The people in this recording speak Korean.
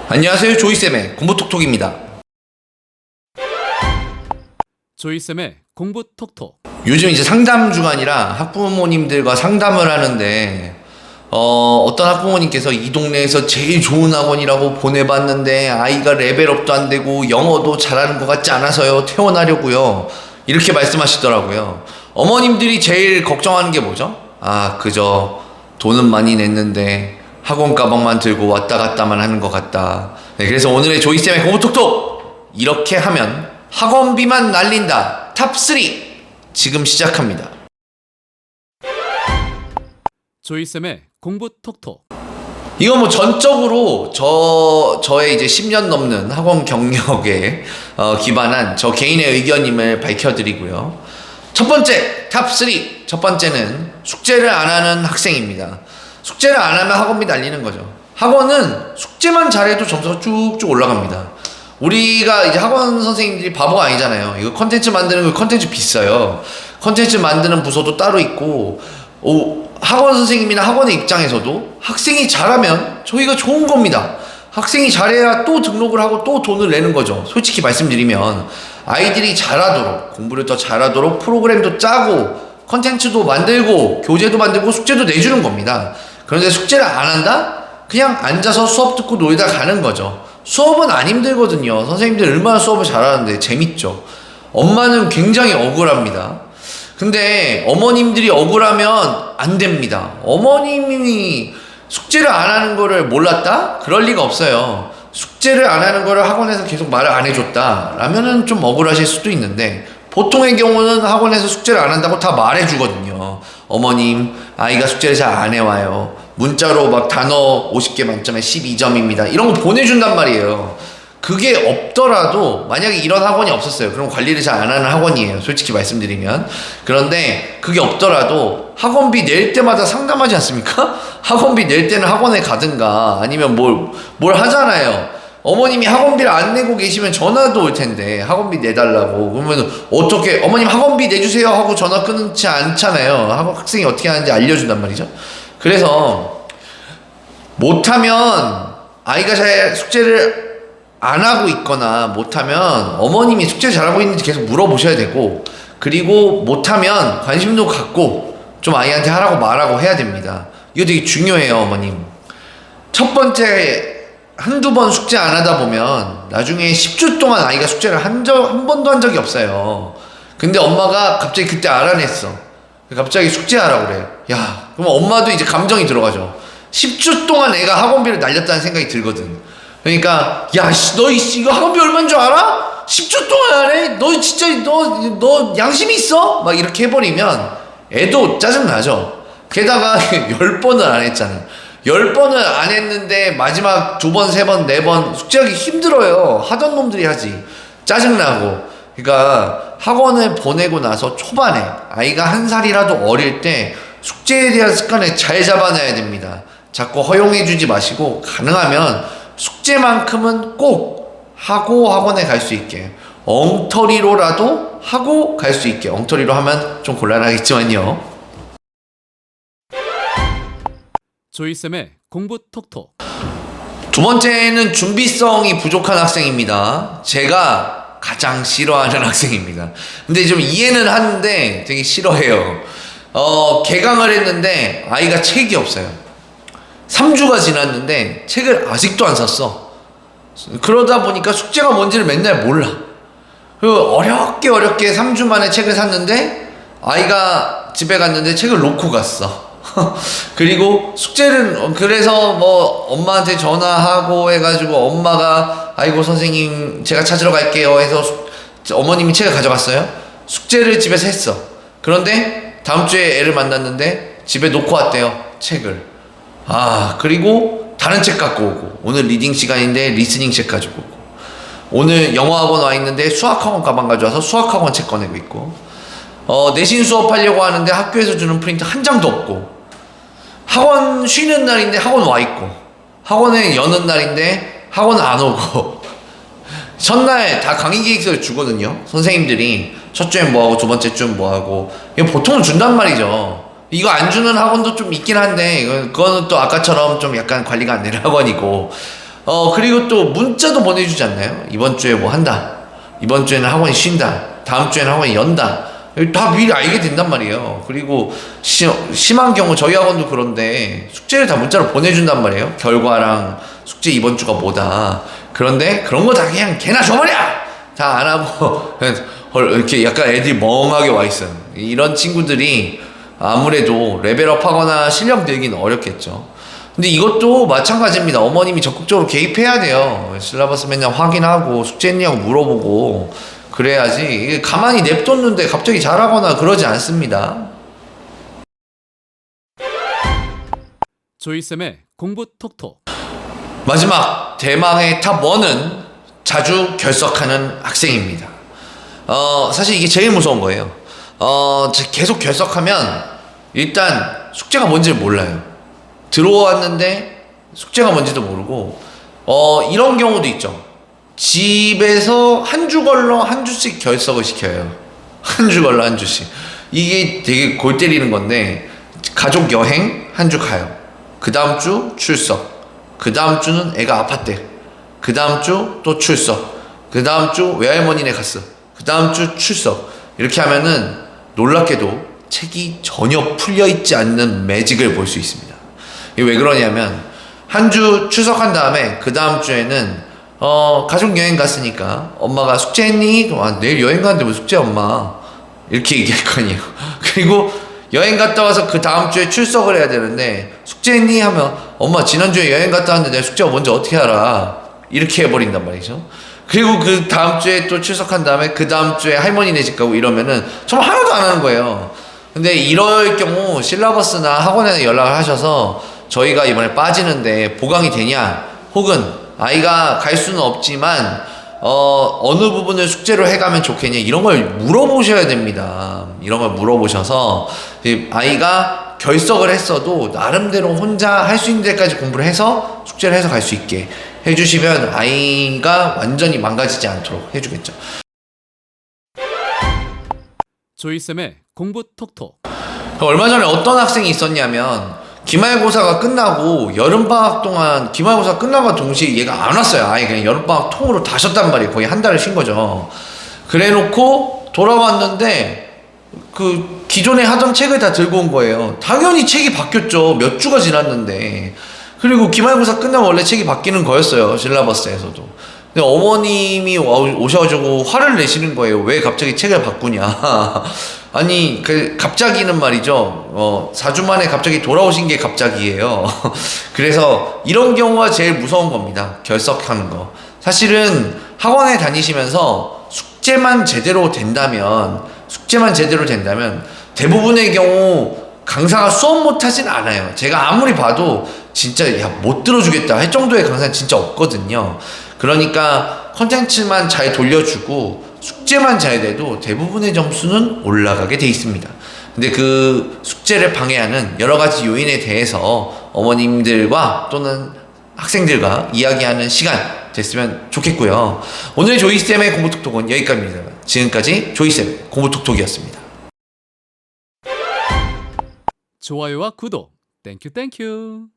안녕하세요, 조이쌤의 공부톡톡입니다. 조이쌤의 공부 톡톡. 요즘 이제 상담 주간이라 학부모님들과 상담을 하는데 어떤 학부모님께서 이 동네에서 제일 좋은 학원이라고 보내봤는데 아이가 레벨업도 안 되고 영어도 잘하는 것 같지 않아서요, 퇴원하려고요, 이렇게 말씀하시더라고요. 어머님들이 제일 걱정하는 게 뭐죠? 그저 돈은 많이 냈는데 학원 가방만 들고 왔다 갔다만 하는 것 같다. 네, 그래서 오늘의 조이쌤의 공부톡톡, 이렇게 하면 학원비만 날린다 탑3 지금 시작합니다. 조이쌤의 공부 톡톡. 이건 뭐 전적으로 저의 이제 10년 넘는 학원 경력에 기반한 저 개인의 의견임을 밝혀드리고요. 첫 번째 탑3, 첫 번째는 숙제를 안 하는 학생입니다. 숙제를 안 하면 학원비 날리는 거죠. 학원은 숙제만 잘해도 점수가 쭉쭉 올라갑니다. 우리가 이제 학원 선생님들이 바보가 아니잖아요. 이거 컨텐츠 만드는 거, 컨텐츠 비싸요. 컨텐츠 만드는 부서도 따로 있고, 학원 선생님이나 학원의 입장에서도 학생이 잘하면 저희가 좋은 겁니다. 학생이 잘해야 또 등록을 하고 또 돈을 내는 거죠. 솔직히 말씀드리면 아이들이 잘하도록, 공부를 더 잘하도록 프로그램도 짜고 컨텐츠도 만들고 교재도 만들고 숙제도 내주는 겁니다. 그런데 숙제를 안 한다? 그냥 앉아서 수업 듣고 놀다 가는 거죠. 수업은 안 힘들거든요. 선생님들 얼마나 수업을 잘하는데 재밌죠. 엄마는 굉장히 억울합니다. 근데 어머님들이 억울하면 안 됩니다. 어머님이 숙제를 안 하는 거를 몰랐다? 그럴 리가 없어요. 숙제를 안 하는 거를 학원에서 계속 말을 안 해줬다 라면은 좀 억울하실 수도 있는데, 보통의 경우는 학원에서 숙제를 안 한다고 다 말해주거든요. 어머님, 아이가 숙제를 잘 안 해와요. 문자로 막 단어 50개 만점에 12점입니다. 이런 거 보내준단 말이에요. 그게 없더라도, 만약에 이런 학원이 없었어요. 그럼 관리를 잘 안 하는 학원이에요. 솔직히 말씀드리면. 그런데 그게 없더라도 학원비 낼 때마다 상담하지 않습니까? 학원비 낼 때는 학원에 가든가 아니면 뭘 하잖아요. 어머님이 학원비를 안 내고 계시면 전화도 올 텐데 학원비 내달라고. 그러면 어떻게, 어머님 학원비 내주세요 하고 전화 끊지 않잖아요. 학생이 어떻게 하는지 알려준단 말이죠. 그래서 못하면, 아이가 잘 숙제를 안 하고 있거나 못하면 어머님이 숙제 잘하고 있는지 계속 물어보셔야 되고, 그리고 못하면 관심도 갖고 좀 아이한테 하라고 말하고 해야 됩니다. 이거 되게 중요해요. 어머님, 첫 번째 한두 번 숙제 안 하다 보면 나중에 10주 동안 아이가 숙제를 한 번도 한 적이 없어요. 근데 엄마가 갑자기 그때 알아냈어. 갑자기 숙제하라고 그래. 야, 그럼 엄마도 이제 감정이 들어가죠. 10주 동안 애가 학원비를 날렸다는 생각이 들거든. 그러니까 야, 너 이거 학원비 얼마인 줄 알아? 10주 동안 안 해? 너 진짜 너 양심이 있어? 막 이렇게 해버리면 애도 짜증나죠. 게다가 10번을 안 했잖아. 10번을 안 했는데 마지막 2번, 3번, 4번 숙제하기 힘들어요. 하던 놈들이 하지. 짜증나고. 그러니까 학원을 보내고 나서 초반에 아이가 1살이라도 어릴 때 숙제에 대한 습관을 잘 잡아놔야 됩니다. 자꾸 허용해주지 마시고 가능하면 숙제만큼은 꼭 하고 학원에 갈 수 있게, 엉터리로라도 하고 갈 수 있게. 엉터리로 하면 좀 곤란하겠지만요. 조이쌤의 공부 톡톡. 두 번째는 준비성이 부족한 학생입니다. 제가 가장 싫어하는 학생입니다. 근데 좀 이해는 하는데 되게 싫어해요. 개강을 했는데 아이가 책이 없어요. 3주가 지났는데 책을 아직도 안 샀어. 그러다 보니까 숙제가 뭔지를 맨날 몰라. 그리고 어렵게 3주 만에 책을 샀는데 아이가 집에 갔는데 책을 놓고 갔어. 그리고 숙제를, 그래서 뭐 엄마한테 전화하고 해가지고 엄마가 아이고 선생님 제가 찾으러 갈게요 해서 어머님이 책을 가져갔어요. 숙제를 집에서 했어. 그런데 다음 주에 애를 만났는데 집에 놓고 왔대요, 책을. 그리고 다른 책 갖고 오고, 오늘 리딩 시간인데 리스닝 책 가지고 오고, 오늘 영어학원 와 있는데 수학학원 가방 가져와서 수학학원 책 꺼내고 있고, 내신 수업하려고 하는데 학교에서 주는 프린트 한 장도 없고, 학원 쉬는 날인데 학원 와 있고, 학원에 여는 날인데 학원 안 오고, 첫날 다 강의 계획서를 주거든요. 선생님들이 첫 주엔 뭐하고 두 번째 주엔 뭐하고. 이거 보통은 준단 말이죠. 이거 안 주는 학원도 좀 있긴 한데, 그거는 또 아까처럼 좀 약간 관리가 안 되는 학원이고, 그리고 또 문자도 보내주지 않나요? 이번 주에 뭐 한다. 이번 주에는 학원이 쉰다. 다음 주에는 학원이 연다. 다 미리 알게 된단 말이에요. 그리고 심한 경우 저희 학원도 그런데 숙제를 다 문자로 보내준단 말이에요. 결과랑 숙제 이번 주가 뭐다. 그런데 그런 거 다 그냥 개나 줘버려! 다 안 하고 이렇게 약간 애들이 멍하게 와 있어요. 이런 친구들이 아무래도 레벨업 하거나 실력 늘기는 어렵겠죠. 근데 이것도 마찬가지입니다. 어머님이 적극적으로 개입해야 돼요. 실라버스 맨날 확인하고 숙제했냐고 물어보고 그래야지. 이게 가만히 냅뒀는데 갑자기 잘하거나 그러지 않습니다. 조이쌤의 공부 톡톡. 마지막 대망의 탑1은 자주 결석하는 학생입니다. 사실 이게 제일 무서운 거예요. 계속 결석하면 일단 숙제가 뭔지를 몰라요. 들어왔는데 숙제가 뭔지도 모르고 이런 경우도 있죠. 집에서 한 주 걸러 한 주씩 결석을 시켜요. 한 주 걸러 한 주씩. 이게 되게 골 때리는 건데 가족 여행 한 주 가요. 그 다음 주 출석. 그 다음 주는 애가 아팠대. 그 다음 주 또 출석. 그 다음 주 외할머니네 갔어. 그 다음 주 출석. 이렇게 하면은 놀랍게도 책이 전혀 풀려있지 않는 매직을 볼 수 있습니다. 이게 왜 그러냐면 한 주 출석한 다음에 그 다음 주에는 가족 여행 갔으니까 엄마가 숙제했니? 그럼 내일 여행 가는데 왜 숙제 엄마? 이렇게 얘기할 거 아니에요. 그리고 여행 갔다 와서 그 다음 주에 출석을 해야 되는데 숙제했니? 하면 엄마 지난주에 여행 갔다 왔는데 내 숙제가 뭔지 어떻게 알아? 이렇게 해버린단 말이죠. 그리고 그 다음 주에 또 출석한 다음에 그 다음 주에 할머니네 집 가고 이러면은 정말 하나도 안 하는 거예요. 근데 이럴 경우 실라버스나 학원에 연락을 하셔서 저희가 이번에 빠지는데 보강이 되냐, 혹은 아이가 갈 수는 없지만 어느 부분을 숙제로 해가면 좋겠냐, 이런 걸 물어보셔야 됩니다. 이런 걸 물어보셔서 아이가 결석을 했어도 나름대로 혼자 할 수 있는 데까지 공부를 해서 숙제를 해서 갈 수 있게 해주시면 아이가 완전히 망가지지 않도록 해주겠죠. 조이쌤의 공부 톡톡. 얼마 전에 어떤 학생이 있었냐면 기말고사가 끝나고 여름방학 동안 기말고사 끝나고 동시에 얘가 안 왔어요. 아예 그냥 여름방학 통으로 다 쉬었단 말이에요. 거의 한 달을 쉰 거죠. 그래 놓고 돌아왔는데 그 기존에 하던 책을 다 들고 온 거예요. 당연히 책이 바뀌었죠. 몇 주가 지났는데. 그리고 기말고사 끝나면 원래 책이 바뀌는 거였어요. 실라버스에서도. 근데 어머님이 오셔가지고 화를 내시는 거예요. 왜 갑자기 책을 바꾸냐. 아니, 갑자기는 말이죠. 4주 만에 갑자기 돌아오신 게 갑자기예요. 그래서 이런 경우가 제일 무서운 겁니다. 결석하는 거. 사실은 학원에 다니시면서 숙제만 제대로 된다면 대부분의 경우 강사가 수업 못하진 않아요. 제가 아무리 봐도 진짜 못 들어주겠다 할 정도의 강사는 진짜 없거든요. 그러니까 컨텐츠만 잘 돌려주고 숙제만 잘 돼도 대부분의 점수는 올라가게 돼 있습니다. 근데 그 숙제를 방해하는 여러 가지 요인에 대해서 어머님들과 또는 학생들과 이야기하는 시간 됐으면 좋겠고요. 오늘 조이쌤의 공부톡톡은 여기까지입니다. 지금까지 조이쌤 공부톡톡이었습니다. 좋아요와 구독. 땡큐 땡큐.